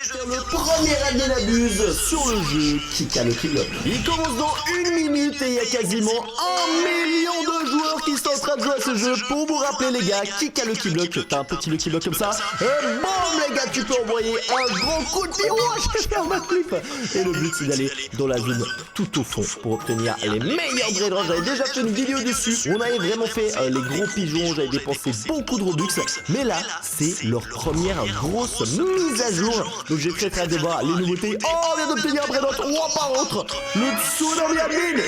Faire le premier Adminabuse sur le jeu Kika Lucky Block. Il commence dans 1 minute et il y a quasiment 1 million de joueurs qui sont en train de jouer à ce jeu. Pour vous rappeler les gars, Kika Lucky Block, t'as un petit Lucky Block comme ça, et boum les gars, tu peux envoyer un grand coup de pied. Je vais faire ma flip. Et le but c'est d'aller dans la zone tout au fond pour obtenir les meilleurs brainrots. J'avais déjà fait une vidéo dessus, on avait vraiment fait les gros pigeons, j'avais dépensé beaucoup de Robux. Mais là, c'est leur première grosse mise à jour. Donc j'ai très hâte de voir les nouveautés. Oh, on vient d'obtenir un brainrot. Oh, par contre, le tsunami admin.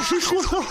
Je suis trop lent.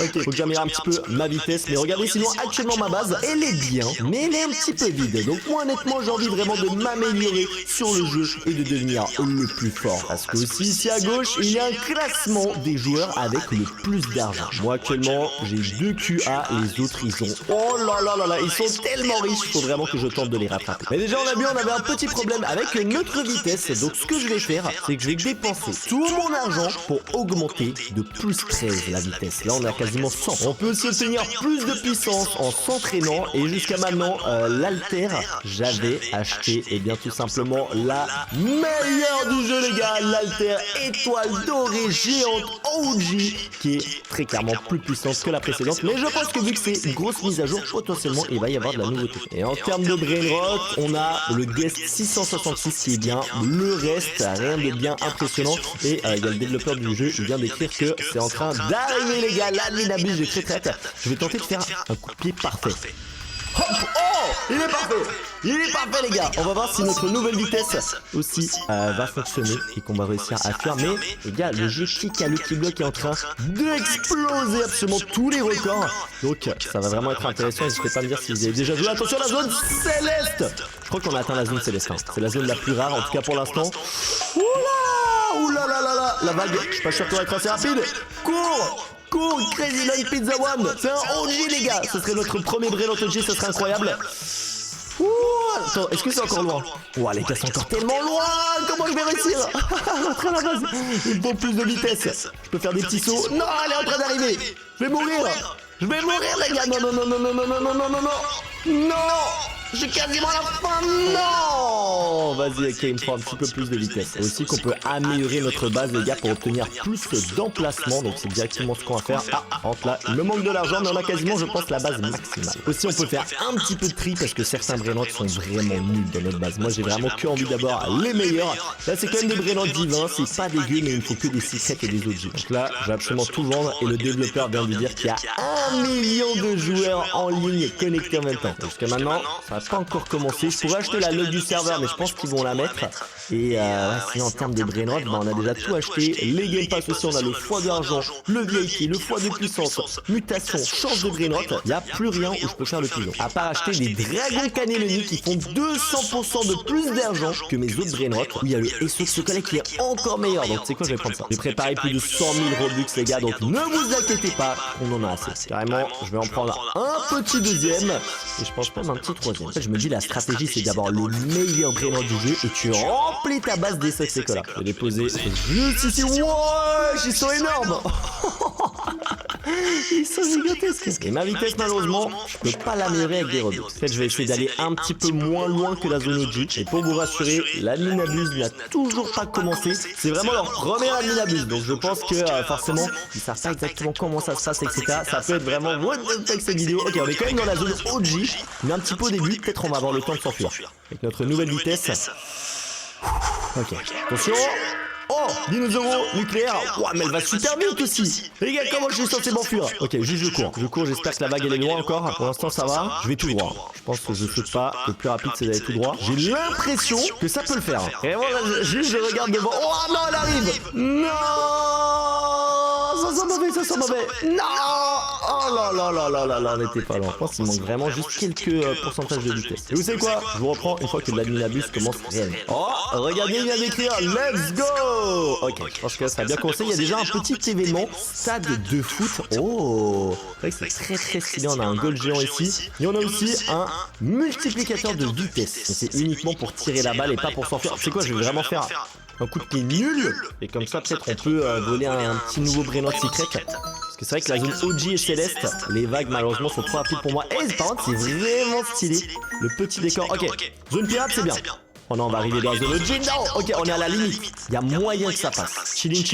Ok, faut que j'améliore un petit peu ma vitesse. Mais regardez, sinon actuellement ma base, elle est bien, mais elle est un petit peu vide. Donc moi honnêtement, j'ai envie vraiment de m'améliorer sur le jeu et de devenir le plus fort. Parce que aussi ici à gauche, il y a un classement des joueurs avec le plus d'argent. Moi actuellement, j'ai 2 QA, les autres ils ont... Oh là là là là, ils sont tellement riches, il faut vraiment que je tente de les rattraper. Mais déjà on a vu, on avait un petit problème avec notre vitesse. Donc ce que je vais faire, c'est que je vais dépenser tout mon argent pour augmenter de plus 13 la vitesse. Là on a quasiment 100. On peut aussi obtenir plus de puissance en s'entraînant. Et jusqu'à maintenant, l'alter, j'avais acheté et bien tout simplement la meilleure du jeu les gars. L'alter étoile dorée géante OG qui est très clairement plus puissante que la précédente. Mais je pense que vu que c'est une grosse mise à jour, potentiellement il va y avoir de la nouveauté. Et en termes de brainrot, on a le guest 666 qui est bien. Le reste, rien de bien impressionnant. Et il y a le développeur du jeu qui vient d'écrire que c'est en train d'arriver les gars. L'Adminabuse, j'ai très hâte. Je vais tenter de faire un coup de pied parfait. Hop. Oh, il est parfait. Il est parfait les gars. On va voir si notre nouvelle vitesse aussi va fonctionner et qu'on va réussir à faire. Mais les gars, le jeu Kika Lucky Block est en train d'exploser absolument tous les records. Donc ça va vraiment être intéressant. N'hésitez pas à me dire si vous avez déjà joué. Attention la zone céleste. Je crois qu'on a atteint la zone céleste. C'est la zone la plus rare en tout cas pour l'instant. Oula, oula là là là. La vague, je suis pas sûr qu'on va être assez rapide. Cours. Cours, Crazy Line Pizza One. C'est un OG les gars. Ce serait notre premier brainrot OG, ce serait incroyable. Ouh, attends, est-ce que c'est encore loin? Ouah, les gars, c'est encore tellement loin. Comment je vais réussir? Rentrer à la base. Il faut plus de vitesse. Je peux faire des petits sauts. Non, elle est en train d'arriver. Je vais mourir. Je vais mourir, les gars. Non, non, non, non, non, non, non, non, non, non, non. Non. J'ai quasiment la fin. Non. Vas-y, ok, il me faut un petit peu plus de vitesse. Et aussi qu'on peut améliorer notre base, les gars, pour obtenir plus d'emplacement. Donc c'est directement ce qu'on va faire. Ah, entre là, il me manque de l'argent, mais on a quasiment, je pense, la base maximale. Aussi, on peut faire un petit peu de tri parce que certains brainrots sont vraiment nuls dans notre base. Moi, j'ai vraiment que envie d'avoir les meilleurs. Là, c'est quand même des brainrots divins. C'est pas dégueu, mais il me faut que des secrets et des OG. Donc là, je vais absolument tout vendre. Et le développeur vient de dire qu'il y a 1 million de joueurs en ligne connectés en même temps. Jusqu'à maintenant, ça n'a pas encore commencé. Je pourrais acheter la log du serveur, mais je pense qu'ils vont la mettre. Et sinon, en termes de brainrots, bah, on a déjà tout acheté. Les Game Pass aussi, on a le foie d'argent, le VIP, le foie de puissance, mutation, chance de brainrot. Il n'y a plus rien où je peux faire le pigeon. À part acheter des dragons cannelloni qui font 200% de plus d'argent que mes autres brainrots. Où il y a le SX Collect qui est encore meilleur. Donc, c'est quoi, je vais prendre ça. J'ai préparé plus de 100 000 Robux, les gars. Donc, ne vous inquiétez pas, on en a assez. Carrément, je vais en prendre un petit deuxième. Et je pense même un petit troisième. En fait, je me dis, la stratégie, c'est d'avoir le meilleur brainrot du jeu. Et tu remplis ta base des SX là. Je vais les poser juste ici. Ouais, ils sont énormes. Ils sont gigantesques. Et ma vitesse, malheureusement, je peux pas l'améliorer avec des Robux. En fait, je vais essayer d'aller un petit peu moins loin que la zone OG. Et pour vous rassurer, l'Adminabuse n'a toujours pas commencé. C'est vraiment leur première Adminabuse. Donc je pense que forcément, ils savent pas exactement comment ça se passe, etc. Ça peut être vraiment what the fuck cette vidéo. Ok, on est quand même dans la zone OG. Mais un petit peu au début, peut-être on va avoir le temps de s'enfuir. Avec notre nouvelle vitesse. Ok, attention. Oh, dinosaure nucléaire. Ouah, mais elle va super vite aussi. Les gars, comment je suis censé m'enfuir? Ok, juste je cours. Je cours, j'espère que la vague elle est loin encore. Pour l'instant ça va. Je vais tout droit. Je pense que je saute pas. Le plus rapide c'est d'aller tout droit. J'ai l'impression que ça peut le faire. Et moi, juste je regarde devant. Oh non, elle arrive. Non. Ça sent mauvais, ça sent mauvais. Non. Oh là là là là là là, on était pas loin. Je pense qu'il manque vraiment juste quelques pourcentages de vitesse. Et vous savez quoi? Je vous reprends une fois que l'Adminabuse commence réellement. Oh, regardez, il vient d'écrire Let's go. Ok, je pense que ça a bien commencé. Il y a déjà un petit événement, stade de foot. Oh, c'est vrai que c'est très très stylé. On a un goal géant ici. Et on a aussi un multiplicateur de vitesse. C'est uniquement pour tirer la balle et pas pour s'enfuir. C'est quoi? Je vais vraiment faire un coup de pied nul. Et comme ça, peut-être on peut voler un petit nouveau Brainrot secret. Parce que c'est vrai que la zone OG et Céleste, les vagues malheureusement sont trop rapides pour moi. Et par contre, c'est vraiment stylé. Le petit décor. Ok, zone pirate, c'est bien. Oh non, on va arriver dans la zone OG. Non, ok, on est à la limite. Il y a moyen que ça passe. Chilling,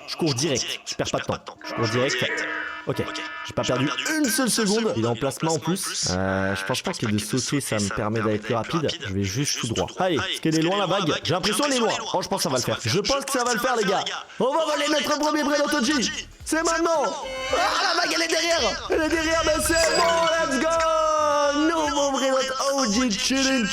je cours direct. Je perds pas de temps. Je cours direct. Ok, j'ai pas perdu une seule seconde. Il est en placement en plus. Je pense pas que de sauter ça me permet d'aller plus rapide. Je vais juste tout droit. Allez, est-ce qu'elle est loin la vague? J'ai l'impression qu'elle est loin. Oh, je pense que ça va le faire. Je pense que ça va le faire, les gars. On va voler notre premier Brainrot OG. C'est maintenant. Ah, la vague, elle est derrière. Elle est derrière, mais c'est bon, let's go. Nouveau Brainrot OG Chilling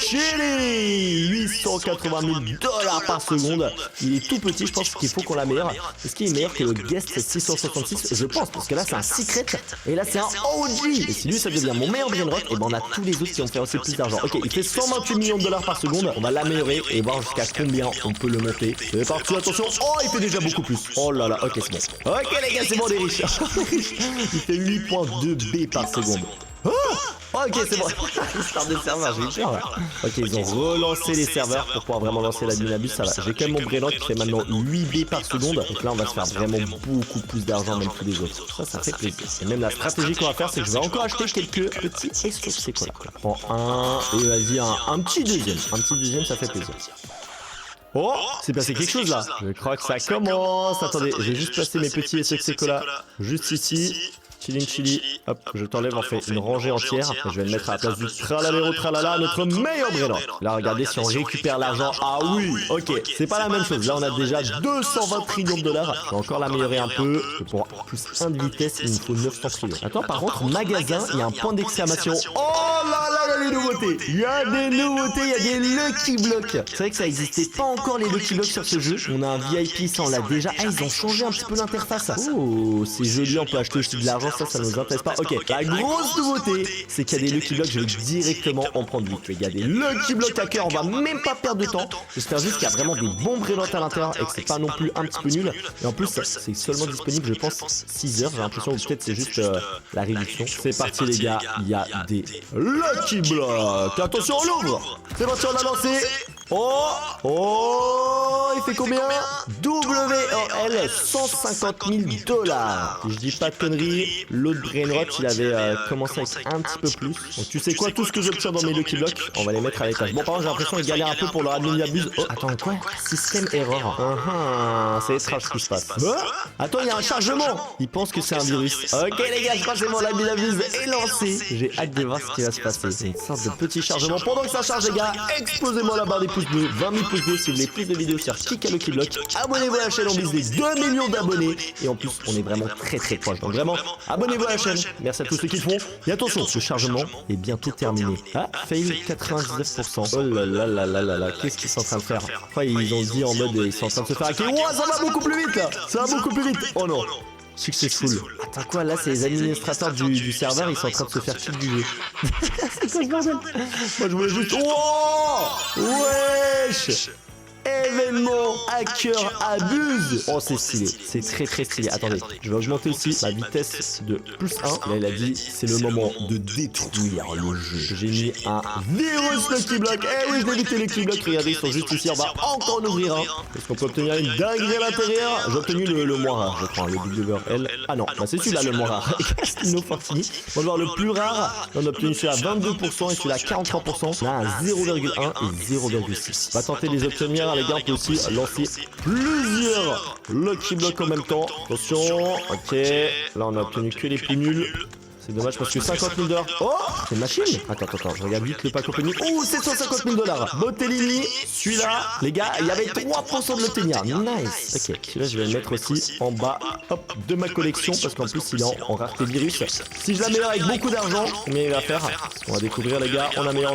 880 000 $ par seconde. Il est tout petit, je pense qu'il faut qu'on l'améliore. Est-ce qu'il est meilleur que le Guest 666? Je pense, parce que là c'est un secret et là c'est un OG. Et si lui ça devient mon meilleur Brainrot, et ben on a tous les autres qui vont faire aussi plus d'argent. Ok, il fait 128 millions de $ par seconde. On va l'améliorer et voir jusqu'à combien on peut le monter. C'est parti, attention. Oh, il fait déjà beaucoup plus. Oh là là, ok, c'est bon. Ok les gars, c'est bon, on est riches. Il fait 8.2 B par seconde. Oh, ok, c'est bon. Histoire de serveur, j'ai eu peur là. Ok, ils ont relancé les serveurs pour pouvoir vraiment lancer la Dynabus. Ça va. J'ai quand même mon Brainrot qui fait maintenant 8 B par seconde. Donc là, on va se faire vraiment beaucoup plus d'argent, même tous les autres. Ça fait plaisir. Et même la stratégie qu'on va faire, c'est que je vais encore acheter quelques petits extra-sécolas. Je prends un et vas-y, un petit deuxième. Un petit deuxième, ça fait plaisir. Oh, c'est passé quelque chose là. Je crois que ça commence. Attendez, je vais juste placer mes petits extra-sécolas juste ici. Chilling, hop, je t'enlève, on fait une rangée entière. Et je vais le mettre à la place du tralalero tralala, notre meilleur Brainrot. Là, regardez si on récupère l'argent. Ah oui, ok, c'est pas la même chose. Là, on a déjà 220 trillions de dollars. Je vais encore l'améliorer un peu. Pour plus 1 de vitesse, il nous faut 900 trillions. Attends, par contre, magasin, il y a un point d'exclamation. Oh là là, il y a des nouveautés. Il y a des nouveautés, il y a des Lucky Blocks. C'est vrai que ça existait pas encore les Lucky Blocks sur ce jeu. On a un VIP, ça on l'a déjà. Ah, ils ont changé un petit peu l'interface. Oh, c'est joli, on peut acheter aussi de l'argent. Ça nous intéresse pas. Ok, la grosse nouveauté, c'est qu'il y a des Lucky Blocks. Je vais directement en prendre 8. Il y a des Lucky Blocks hackers. On va même pas perdre de temps. J'espère juste qu'il y a vraiment des bons Brainrots à l'intérieur et que c'est pas non plus un petit peu nul. Et en plus, c'est seulement disponible, je pense, 6 heures. J'ai l'impression, ou peut-être c'est juste la réduction. C'est parti, les gars. Il y a des Lucky Blocks. Attention, on l'ouvre. C'est parti, on a lancé. Oh, il fait combien? WOL 150 000 $. Je dis pas de conneries. L'autre Brainrot, il avait commencé avec un petit peu plus. Donc tu sais quoi, tout ce que j'obtiens dans mes Lucky Blocks, on va les mettre à l'étage. Bon, par contre, j'ai l'impression qu'il galère un peu pour leur admin abuse. Oh, attends, quoi? Système error. C'est étrange ce qui se passe. Attends, il y a un chargement. Il pense que c'est un virus. Ok les gars, je crois que c'est mon admin abuse est lancé. J'ai hâte de voir ce qui va se passer. C'est une sorte de petit chargement. Pendant que ça charge, les gars, explosez-moi la barre des pouces bleus. 20 000 pouces bleus si vous voulez plus de vidéos sur Kika Lucky Block. Abonnez-vous à la chaîne, on vise les 2 millions d'abonnés. Et en plus, on est vraiment très proche. Donc vraiment, abonnez-vous à la chaîne. Merci à tous ceux qui le font. Et attention, ce chargement est bientôt terminé. Ah, fail 99%. Oh là là là là là là. Qu'est-ce qu'ils sont en train de faire? Enfin, ils ont dit en mode ils sont en train de se faire hacker. Ouah, ça va beaucoup plus vite là. Ça va beaucoup plus vite. Oh non. Successful. Attends quoi, là c'est les administrateurs du serveur, ils sont en train de se faire kill du jeu. C'est quoi ce bordel? Moi je voulais juste... Oh wesh. Événement hacker abuse. Oh c'est stylé, c'est très stylé. Attendez, je vais augmenter aussi ma vitesse de plus 1. Là il a dit c'est le moment de détruire le jeu. J'ai mis un virus Lucky Block. Eh oui, je vais éviter les Lucky Blocks. Regardez, ils sont juste ici. On va encore en ouvrir un. Est-ce qu'on peut obtenir une dinguerie à l'intérieur? J'ai obtenu le moins rare, je crois, le WL. Ah non, bah c'est celui-là le moins rare. Castino Fortini. On va voir le plus rare. On a obtenu celui-là à 22% et celui-là à 43%. Là un 0,1 et 0,6. On va tenter de les obtenir. Les gars, on peut aussi lancer plusieurs Lucky Blocks en même temps. Attention, ok. Là, on a obtenu que les plus nuls. C'est dommage parce que 50 000 $. Oh, c'est une machine. Attends, je regarde vite le pack opening. Oh, 750 000 $. Botellini, celui-là, les gars, il y avait 3% de l'obtenir. Nice. Ok, celui-là, je vais le mettre aussi en bas, hop, de ma collection parce qu'en plus, il est en rareté virus. Si je l'améliore avec beaucoup d'argent, combien il va faire? On va découvrir, les gars. On améliore.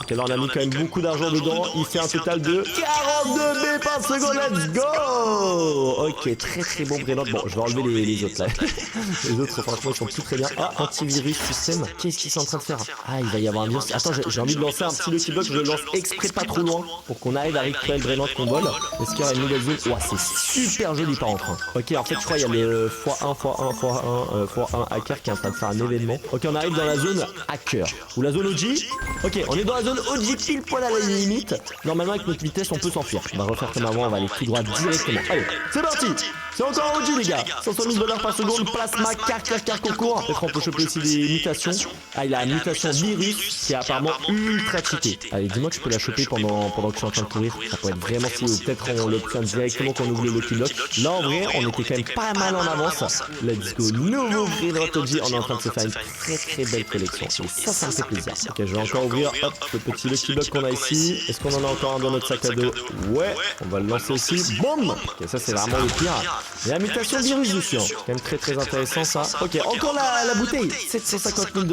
Ok, là, on a mis quand même beaucoup d'argent dedans. Il fait un total de 42 B par seconde. Let's go. Ok, très bon Brainrot. Bon, je vais enlever les autres là. Les autres, franchement, ils sont plus très très bien. Ah, antivirus système. Qu'est-ce qu'ils sont en train de faire? Ah, il va y avoir un virus. Attends, j'ai envie de lancer un petit Lucky Block. Je le lance exprès pas trop loin pour qu'on arrive à récupérer le Brainrot qu'on vole. Est-ce qu'il y aura une nouvelle zone? Ouah, c'est super joli par contre. Ok, en fait, je crois qu'il y a les x1 hacker qui est en train de faire un événement. Ok, on arrive dans la zone hacker. Ou la zone OG. Ok, on est dans la zone OG pile poil à la limite. Normalement, avec notre vitesse, on peut s'enfuir. On va refaire comme avant, on va aller tout droit directement. Allez, c'est parti! C'est encore OG les gars. 500 000 $ par seconde, plasma, car concours. Peut-être on peut choper aussi des mutations. Ah, il a la mutation virus qui est apparemment ultra cheatée. Allez, dis-moi que je peux la choper pendant que je suis en train de courir. Ça pourrait être vraiment stylé. Ou peut-être on l'obtient directement quand on ouvre le Lucky Block. Là, en vrai, on était quand même pas mal en avance. Let's go. Nouveau Brainrot OG. On est en train de se faire une très belle collection. Et ça me fait plaisir. Ok, je vais encore ouvrir hop, le petit Lucky Block qu'on a ici. Est-ce qu'on en a encore un dans notre sac à dos? Ouais, on va le lancer aussi. Boum. Ok, ça c'est vraiment le pire. Il y a la mutation virus dessus. C'est quand même très intéressant ça. Ok, encore la bouteille. 750 000 $.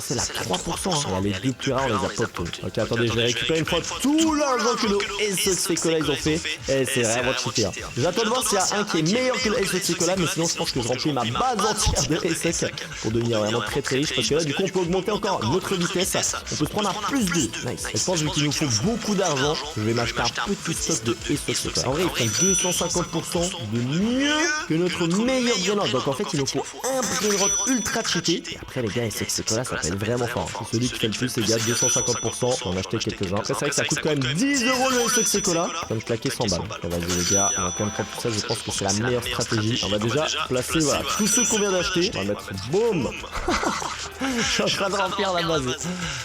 C'est la 3%. Hein. Les deux plus rares, on les a pop. Ok, attendez, je vais récupérer une fois tout l'argent que nos SOC Cola ils ont fait. Et c'est vraiment cheaté. Hein. J'attends de voir s'il y a un qui est meilleur que le SOC Cola, mais sinon je pense que je remplis ma base entière de SOC pour devenir vraiment très riche. Parce que là, du coup, on peut augmenter encore notre vitesse. On peut se prendre un plus 2. Nice. Et je pense qu'il nous faut beaucoup d'argent. Je vais m'acheter un petit stock de SOC Cola. En vrai, ils prennent 250% de mieux que notre meilleur Brainrot. Donc en fait, il nous faut un Brainrot ultra cheaté. Et après, les gars, SOC Cola, ça peut être vraiment fort. C'est celui qui fait le plus, les gars, 250%. On va en acheter quelques-uns. Après, c'est vrai que ça coûte quand même 10 € le SOC Cola. On va me claquer 100 balles. Vas-y, les gars, on va quand même prendre tout ça. Je pense que c'est la meilleure stratégie. On va déjà placer, voilà, tous ceux qu'on vient d'acheter. On va mettre boum. Je suis en train de remplir la base.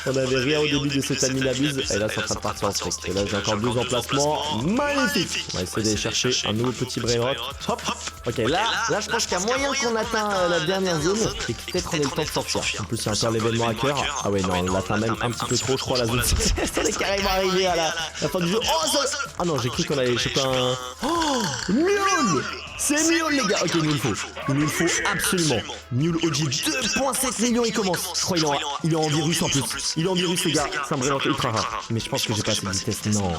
On avait rien au début de cette année la bise. Et là, c'est en train de partir en steak. Et là, j'ai encore 2 emplacements. Magnifique. On va essayer d'aller chercher un nouveau petit Brainrot. Hop. Ok, là, je pense qu'il y a moyen qu'on atteint la dernière zone. Et peut-être on ait le temps de sortir. En plus, il y a encore l'événement hacker. Ah ouais, non, on l'atteint même un petit peu trop, je crois, la zone. On est carrément arrivé à la fin du jeu. Oh, ça... Ah non, j'ai cru qu'on allait choper un... Oh, Mule. C'est Mule, les gars. Ok, il nous le faut. Il nous le faut absolument. Mule OG 2,7 millions, il commence. Je crois il est en virus en plus. Il est en virus, les gars. C'est un Brainrot ultra rare. Mais je pense que j'ai pas assez de vitesse. Non.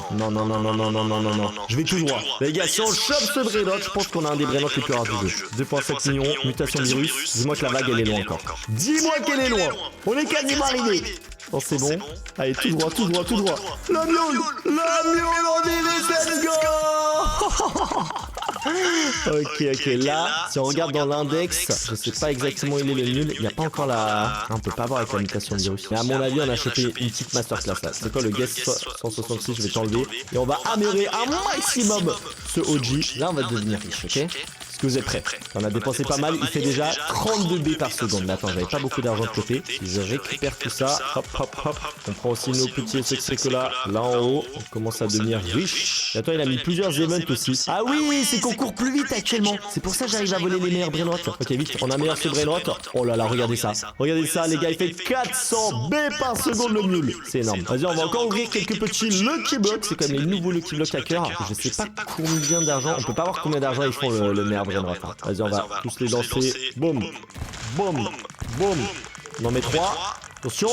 Je vais tout droit. Les gars, si on chope ce Brainrot, je pense qu'on a un des Brainrots les plus rares du jeu. 2,7 millions, mutation virus. Dis-moi que la vague, elle est loin encore. Dis-moi qu'elle est loin. On est quasiment arrivé. Oh, c'est bon. Allez, tout droit. La Mule en virus, let's go. Ok, là, si on regarde dans l'index, je sais pas exactement où il est le nul, il n'y a pas encore la... On peut pas voir avec la mutation de virus. Mais à mon avis, on a chopé une petite masterclass là. C'est quoi le guest 166, je vais t'enlever. Et on va améliorer un maximum ce OG. Là, on va devenir riche, ok? Est-ce que vous êtes prêts? On a dépensé pas mal, il fait déjà 32 B par seconde. Mais attends, j'avais pas beaucoup d'argent de côté. Si je récupère tout ça, hop. On prend aussi nos petits SOC là en haut. On commence à devenir riche. Et attends, il a mis plusieurs events aussi. Ah oui, c'est qu'on court plus vite actuellement. C'est pour ça que j'arrive à voler les meilleurs Brainrot. Ok, vite, on améliore ce Brainrot. Oh là là, regardez ça. Regardez ça, les gars, il fait 400 B par seconde le Mule. C'est énorme. Vas-y, on va encore ouvrir quelques petits Lucky Blocks. C'est comme les nouveaux Lucky Block hackers. Je sais pas combien d'argent. On peut pas voir combien d'argent ils font le meilleur Brainrot. Vas-y, on va tous les lancer. Boum. On en met 3. Attention.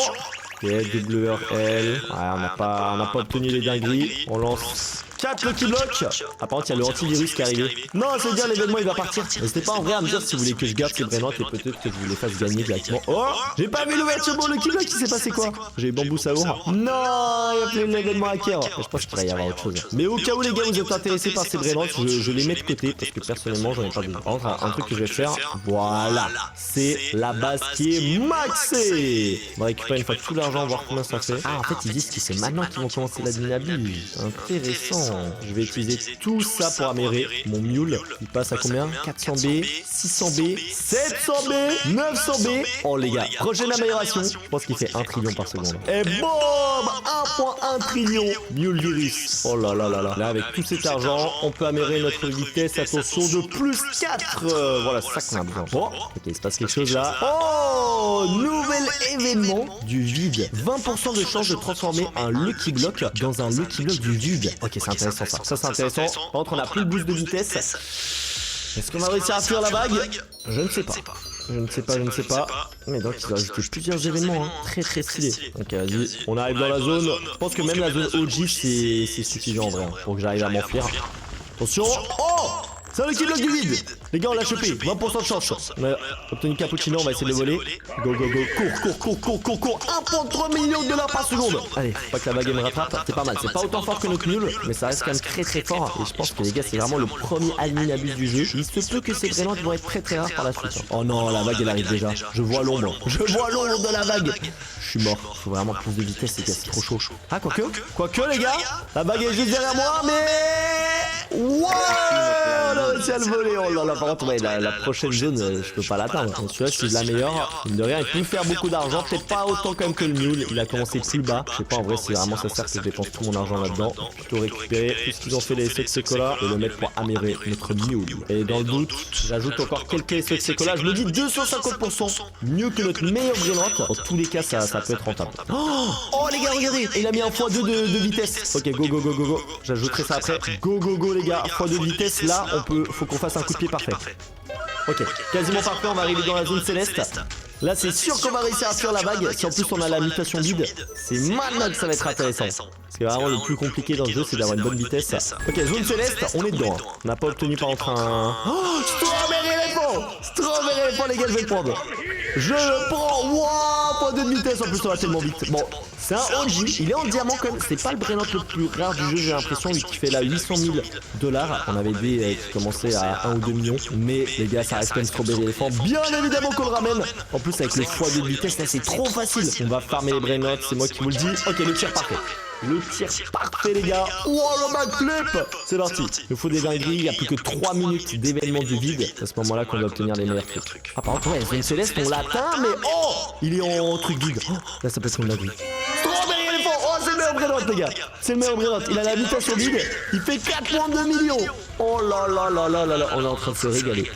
Ok, WRL. Ouais, on n'a pas obtenu les dingueries. On lance 4 Lucky Block. Ah, par contre, il y a le antivirus qui est arrivé. Non, c'est dire l'événement il va partir. N'hésitez pas en vrai à me dire si vous voulez que je garde ces Brainrot et peut-être que je vous les fasse gagner directement. Oh, j'ai pas vu l'ouverture de Lucky Block, il s'est passé quoi? J'ai bambou saour. Non, il y a plus l'événement hacker. Je pense qu'il va y avoir autre chose. Mais au cas où les gars vous êtes intéressés par ces Brainrot, je les mets de côté parce que personnellement j'en ai pas besoin. Par contre, un truc que je vais faire, voilà, c'est la base qui est maxée. On va récupérer une fois tout l'argent, voir combien ça fait. Ah, en fait, ils disent que c'est maintenant qu'ils vont commencer la dynabuse. Intéressant. Je vais utiliser tout ça pour améliorer mon Mule. Il passe à combien? 400 B, 600 B, 700 B, 900 B. Oh les gars, prochaine amélioration. Je pense qu'il fait 1 trillion par seconde. Et boum, 1,1 trillion. Mule virus. Oh là là là là. Là, avec tout cet argent, on peut améliorer notre vitesse. Attention, de plus 4. Voilà, c'est ça qu'on a besoin. Bon, ok, il se passe quelque chose là. Oh, nouvel événement du vide. 20% de chance de transformer un Lucky Block dans un Lucky Block du vide. Ok, c'est intéressant ça. Ça c'est intéressant. Par contre, on a plus de boost de vitesse. Est-ce qu'on va réussir à fuir la vague? Je ne sais pas. Je ne sais pas. Mais donc, il a ajouté plusieurs événements. Hein. Très stylé. Ok, vas-y. On arrive dans la zone. Je pense que même la zone OG, c'est suffisant en vrai. Hein, pour que j'arrive à m'enfuir. Attention. Oh! C'est un Lucky Block du vide. Les gars, on l'a chopé. 20% de chance. On a obtenu cappuccino, on va essayer de le voler. Go, go, go. Cours. 1,3 million de dollars par seconde. Allez, faut pas que la bague me rattrape. C'est pas mal. C'est pas autant fort que notre mule, mais ça reste quand même très fort. Et je pense que les gars, c'est vraiment le premier admin du jeu. Il se peut que ces Brainrots vont être très rares par la suite. Oh non, la vague elle arrive déjà. Je vois l'ombre de la vague. Je suis mort. Faut vraiment plus de vitesse, les gars, c'est trop chaud. Ah, quoique, les gars, la bague est juste derrière moi, mais. Wow! On a réussi à le voler. Oh là là, par contre, ouais, la prochaine zone, je peux pas l'atteindre. Celui-là, c'est la meilleure. Mine de rien, il peut faire beaucoup d'argent. Peut-être pas autant quand même que le mule. Il a commencé plus bas. Je sais pas en vrai si vraiment ça sert que je dépense tout mon argent là-dedans. Plutôt récupérer tout ce qu'ils ont fait les Secola et le mettre pour améliorer notre mule. Et dans le doute, j'ajoute encore quelques Secola. Je me dis 250% mieux que notre meilleur Brainrot. Dans tous les cas, ça peut être rentable. Oh les gars, regardez, il a mis un x2 de vitesse. Ok, go. J'ajouterai ça après. Go les gars, x2 de vitesse. Là, faut qu'on fasse un coup de pied parfait. Ok, quasiment parfait, on va arriver dans la zone céleste. Là, c'est sûr qu'on va réussir à fuir la vague. Si en plus on a la mutation vide, c'est maintenant que ça va être intéressant. Parce que vraiment, le plus compliqué dans ce jeu, c'est d'avoir une bonne vitesse. Ok, zone céleste, on est dedans. On n'a pas obtenu par contre un. Oh, Strawberry éléphant, les gars, je vais le prendre. Je le prends. Waouh, point de vitesse, en plus ça va tellement vite. Bon, c'est un OG, il est en diamant quand même. C'est pas le Brainrot le plus rare du jeu, j'ai l'impression, lui qui fait là 800 000 dollars. On avait des qui commençaient à 1 ou 2 millions. Mais les gars, ça reste quand même Strawberry éléphant. Bien évidemment qu'on le ramène. En plus, avec le x2 de vitesse, là, c'est trop facile. On va farmer les Brainrots, c'est moi qui vous le dis. Ok, le tir parfait. Le tir parfait, les gars. Wow, le backflip. C'est parti. Il nous faut des dingueries. Il n'y a plus que 3 minutes d'événement du vide. C'est à ce moment-là qu'on va obtenir les meilleurs trucs. Ah, par contre, ouais, zone céleste, on l'atteint, mais oh, il est en truc vide. Oh, là, ça peut être une dinguerie. Strawberry éléphant. Oh, c'est le meilleur Brainrot, les gars. C'est le meilleur Brainrot. Il a la mutation vide. Il fait 4,2 millions. Oh là là. On est en train de se régaler.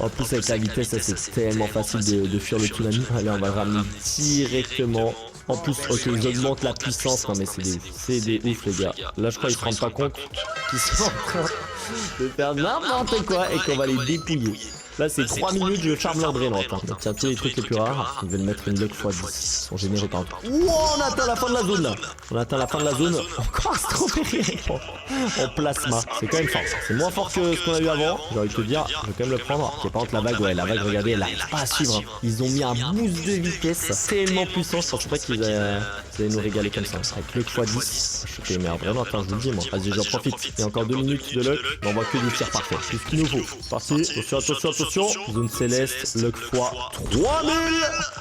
En plus, avec la vitesse, c'est tellement facile de fuir le tsunami. Allez, on va le ramener directement. En plus, ok, ils augmentent la puissance. Non mais c'est des ouf les gars. Là je crois qu'ils se rendent pas compte qu'ils sont en train de faire n'importe quoi et qu'on va les dépouiller. Là c'est 3 minutes, je charme leur Brainrot. On obtient tous les trucs les plus rares. Ils veulent mettre une luck x10. Ils sont généreux par contre. Wow, on atteint la fin de la zone là. On atteint la fin de la zone. Encore un Strawberry en plasma. C'est quand même fort. C'est moins fort que ce qu'on a eu avant. J'ai envie de te dire, je vais quand même le prendre. Ok, par contre la vague, ouais, la vague, regardez, elle arrive pas à suivre. Ils ont mis un boost de vitesse tellement puissant. Je pensais pas qu'ils allaient nous régaler comme ça. Avec luck x10. Je suis meilleur Brainrot, je vous le dis moi. Vas-y, j'en profite. Il y a encore 2 minutes de luck. On voit que des tirs parfaits. C'est ce qu'il nous faut. C'est parti. Attention. Zone céleste, luck x 3000.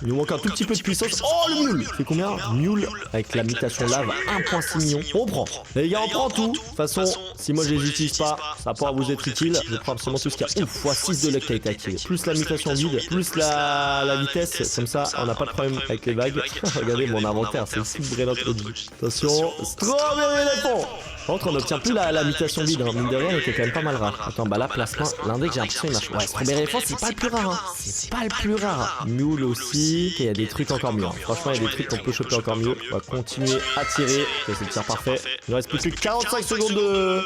Il nous manque un tout petit peu de puissance. Oh le mule. C'est combien? Mule avec la mutation lave 1,6 million. On prend. Les gars, on prend tout. De toute façon, si moi je les utilise pas, ça pourra vous être utile. Je prends absolument tout ce qu'il y a. Ouf, x6 de luck qui a été activé. Plus la mutation vide, plus la vitesse. Comme ça, on n'a pas de problème avec les vagues. Regardez mon inventaire, c'est le site Brainrot OG. Attention, Strawberry éléphant. Par contre, on n'obtient plus la mutation vide. Hein. Mine de rien, elle était quand même pas mal rare. Attends, bah là, placement, l'index, j'ai l'impression qu'il marche. Ouais, Strawberry éléphant, c'est pas le plus rare. Hein. C'est pas le plus rare. Mule aussi. Et il y a des trucs encore mieux. Hein. Franchement, il y a des trucs qu'on peut choper encore mieux. On va continuer à tirer. C'est le tir parfait. Il nous reste plus que 45 secondes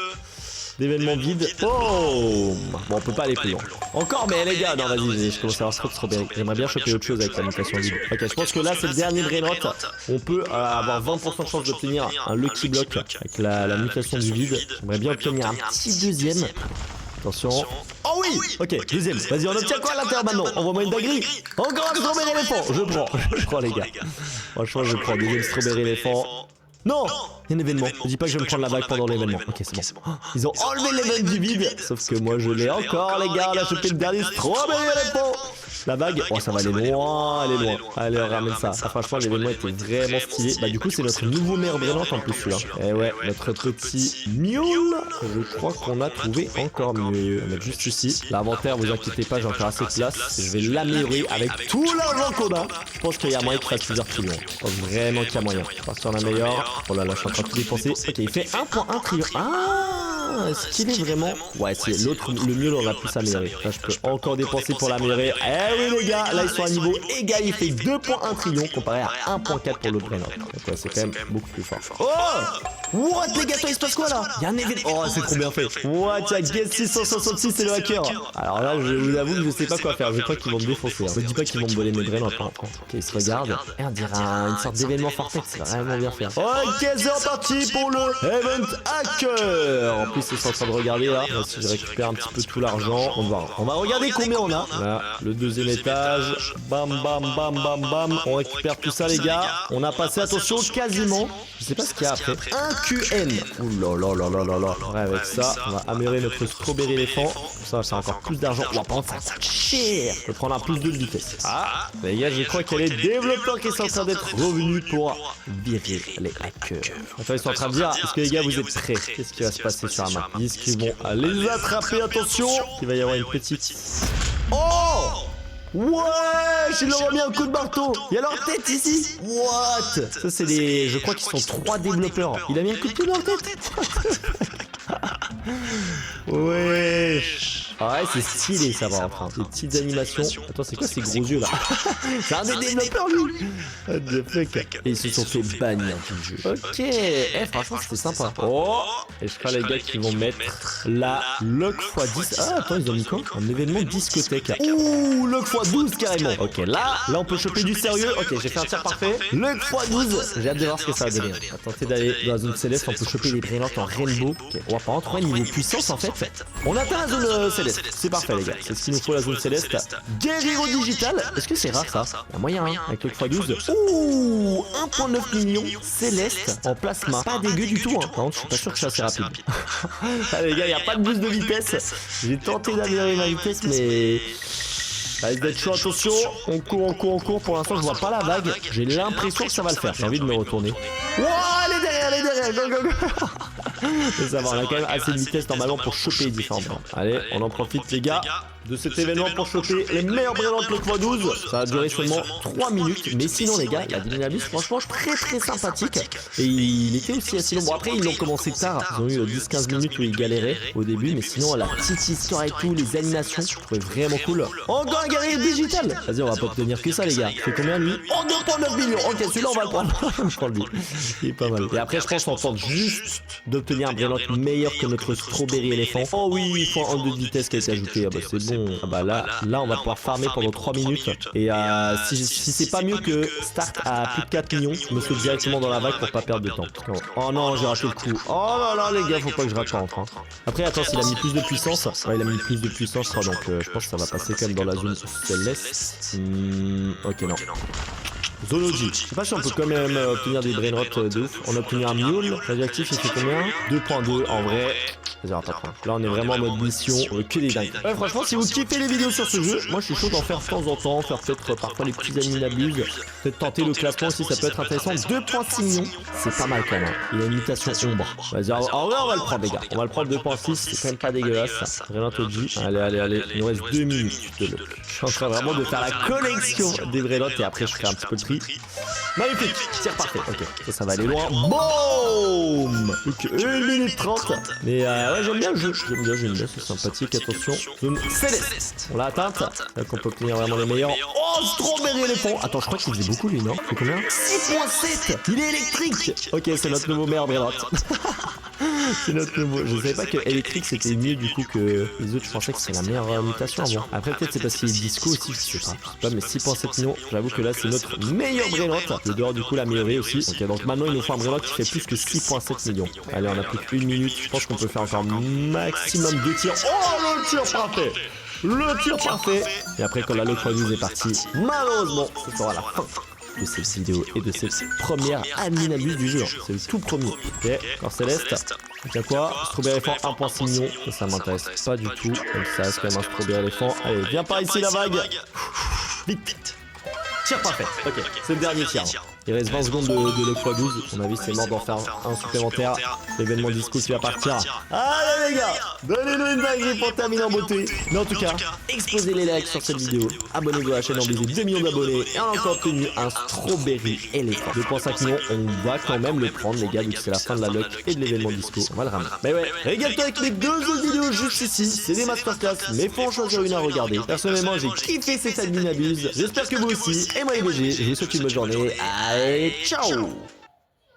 d'événements vides. Oh, bon, on peut pas aller plus loin. Encore, mais les gars, non, vas-y, je commence à avoir trop de Strawberry. J'aimerais bien choper autre chose avec la mutation vide. Ok, je pense que là, c'est le dernier Brainrot. On peut avoir 20% de chance d'obtenir un Lucky Block avec la mutation du vide. J'aimerais bien obtenir un petit deuxième. Attention. Oh oui. Ok, deuxième. Vas-y, on obtient quoi à l'intérieur maintenant? Envoie-moi une dinguerie. Encore un Strawberry éléphant. Je prends les gars. Franchement, je prends deuxième Strawberry éléphant. Non, il y a un événement. Je dis pas que je vais me prendre la vague pendant l'événement. Ok, c'est bon. Oh, ils ont enlevé l'événement du vide. Sauf que moi, je l'ai encore, les gars. On a chopé le dernier Strawberry éléphant. La bague, oh ça va aller loin, elle est loin. Allez, on ramène ça. Ah, franchement, l'événement était vraiment stylé. Bah du coup, c'est notre nouveau meilleur Brainrot en plus celui-là. Et ouais, notre petit mule. Je crois qu'on a trouvé encore mieux. On va mettre juste ici. L'inventaire, vous inquiétez pas, j'ai encore assez de place. Je vais l'améliorer avec tout l'argent qu'on a. Je pense qu'il y a moyen qu'il fasse plusieurs trillions. Je pense vraiment qu'il y a moyen. Je pense qu'on a meilleur. Oh là là, je suis en train de tout dépenser. Ok, il fait 1,1 trillion. Ah, est-ce qu'il est vraiment... Ouais, c'est l'autre, le mule, on a pu s'améliorer. Là, je peux encore dépenser pour l'améliorer. Eh oui, les gars, là, ils sont à niveau égal. Il fait 2,1 trillion comparé à 1,4 pour le Brainrot. Donc, ouais, c'est quand même beaucoup plus fort. Oh! What, les gars, il se passe quoi là? Il y a un événement. Oh, c'est trop bien fait. What, il y a Guess 666, c'est le hacker. Alors là, je vous avoue que je sais pas quoi faire. Je crois qu'ils vont me défoncer. Hein. Me dis pas qu'ils vont me voler mes Brainrots. Ok, ils se regardent. Et on dirait une sorte d'événement forfait. C'est vraiment bien fait. Ok, c'est reparti pour le Event Hacker. En plus, plus ils sont en train de regarder là. Là si je récupère un petit peu tout l'argent, on va regarder combien on a. Là, le deuxième étage, bam bam bam bam bam, on récupère tout ça les gars. On a passé, attention, quasiment, je sais pas ce qu'il y a après, un QM. Ouh là là là là là là. Ouais, avec ça, on va améliorer notre strawberry éléphant. Pour ça, c'est encore plus d'argent. Ouah, par contre, ça coûte cher. Je vais prendre un plus 2 de vitesse. Ah, les gars, je crois qu'il y a les développeurs qui sont en train d'être revenus pour virer les hackers. Enfin, ils sont en train de dire, est-ce que les gars, vous êtes prêts? Qu'est-ce qui va se passer sur la map? Ils disent qu'ils vont les attraper, attention. Il va y avoir une petite... Oh! Ouais, je leur ai mis un coup de marteau. Il y a leur tête ici. What? Ça c'est les... Je crois qu'ils sont 3 développeurs. Il a mis un coup de pied dans leur tête. Ouais. Ah ouais, c'est stylé ça va enfin. Des petites animations. Attends, c'est quoi ces gros yeux là? C'est un des développeurs lui. What the fuck. Et ils se sont fait bannir du jeu. Ok. Eh franchement c'était sympa. Oh. Et je crois les gars qui vont mettre la Log x10. Ah attends, ils ont mis quoi? Un événement discothèque. Ouh, Log x12 carrément. Ok, là on peut choper du sérieux. Ok, j'ai fait un tir parfait. Log x12. J'ai hâte de voir ce que ça va donner. On va tenter d'aller dans la zone céleste. On peut choper des brillantes en rainbow. Ok. On va par contre, niveau puissance en fait. On atteint la zone céleste. C'est parfait les gars, c'est ce qu'il nous faut la zone céleste. Guerrero digital, est-ce que c'est rare ça? Il y a moyen hein, avec le x12. Ouh, 1.9 millions céleste en plasma. Pas dégueu du tout hein. Par contre je suis pas sûr que je suis assez rapide. Allez les gars, il n'y a pas de boost de vitesse. J'ai tenté d'améliorer ma vitesse mais... Allez d'être chaud, attention. On court. Pour l'instant je vois pas la vague. J'ai l'impression que ça va le faire. J'ai envie de me retourner. Wouah, elle est derrière, go. Mais ça va, on a quand même assez de vitesse normalement pour choper les différents ballons. Allez, on en profite les gars de cet événement pour choper les meilleurs brillantes le x12. Ça va durer seulement 3 minutes. Mais sinon les gars, la Dynabus franchement très sympathique. Et il était aussi assez long. Bon après ils l'ont commencé tard. Ils ont eu 10-15 minutes où ils galéraient au début. Mais sinon la petite histoire et tout, les animations, je trouvais vraiment cool. Encore un guerrier digital. Vas-y, on va pas obtenir que ça les gars. C'est combien lui? Oh 2.9 millions. Ok, celui-là on va le prendre. Je prends lui. Il est pas mal. Et après je pense qu'on tente juste d'obtenir un brillant meilleur que notre strawberry éléphant. Oh oui, il faut un 2 de vitesse qui a été ajouté. Ah bah c'est bon. Ah bah là on va pouvoir farmer pendant 3 minutes. Et si c'est pas mieux que start à plus de 4 millions, je me saute directement dans la vague pour pas perdre de temps. Oh non, j'ai raté le coup. Oh là là les gars, faut pas que je rate en train. Après attends, s'il a mis plus de puissance. Ouais, il a mis plus de puissance, donc je pense que ça va passer quand même dans la zone céleste. Ok, non. Zoology. Je sais pas si on peut quand même obtenir des brainrots de ouf. On a obtenu un mule. Radioactif, il fait combien? 2.2 en vrai. Là on est vraiment en mode mission, que des dingues. Ouais, franchement si vous kiffez les vidéos sur ce jeu, moi je suis chaud d'en faire de temps en temps, faire peut-être parfois les petits animabuses, peut-être tenter le classement aussi, ça peut être intéressant. 2.6 millions, c'est pas mal quand même. Il y a une imitation ombre. Vas-y, en vrai on va le prendre les gars, on va le prendre 2.6, c'est quand même pas dégueulasse. Rien Toji. Allez, il nous reste 2 minutes de le. Je suis en train vraiment de faire la collection des brélottes et après je ferai un petit peu de tri. Magnifique, tir parfait, ok, ça va aller loin. Boum. Donc 1 minute 30. Mais ouais, j'aime bien le jeu, j'aime bien, c'est sympathique, attention. Zone céleste, on l'a atteinte, donc on peut obtenir vraiment les meilleurs. Oh, strawberry éléphant. Attends, je crois qu'il faisait beaucoup lui, non? C'est combien? 6.7. Il est électrique. Ok, c'est notre nouveau meilleur brillant. C'est notre nouveau. Je savais pas que électrique c'était mieux du coup que les autres, je pensais que c'était la meilleure mutation avant. Après peut-être c'est parce qu'il est disco aussi, je sais pas, mais 6.7 millions, j'avoue que là c'est notre meilleur brillant. Le dehors du coup l'améliorer aussi. Ok, donc maintenant il nous faut un brillant qui fait plus que 6.7 millions. Allez, on a plus qu'une minute, je pense qu'on peut faire encore maximum 2 tirs. Oh, le tir parfait. Le tir parfait. Et après quand la Log x12 est partie, malheureusement ce sera la fin de cette vidéo et de cette première Adminabus du jeu. C'est le tout premier. Ok, corps céleste. Tiens quoi? Strawberry éléphant 1.6 millions. Ça m'intéresse pas du tout. Comme ça reste quand même un strawberry éléphant. Allez, viens par ici la vague. Vite. Tir parfait. Ok, c'est le dernier tir. Il reste 20 secondes de Log x12. On a vu c'est mort d'en faire un supplémentaire. L'événement disco qui va partir. Allez les gars, donnez-nous une dinguerie pour terminer en beauté. Mais en tout cas, explosez les likes sur cette vidéo. Abonnez-vous à la chaîne, on vise 2 millions d'abonnés. Et on a encore obtenu un strawberry éléphant. 2.5 millions, on va quand même le prendre les gars, vu que c'est la fin de la Log et de l'événement disco. On va le ramener. Mais ouais, régale-toi avec mes 2 autres vidéos juste ici. C'est des masterclass, mais faut en choisir une à regarder. Personnellement, j'ai kiffé cette Adminabus. J'espère que vous aussi. Et moi, IBG, je vous souhaite une bonne journée. Allez, ciao!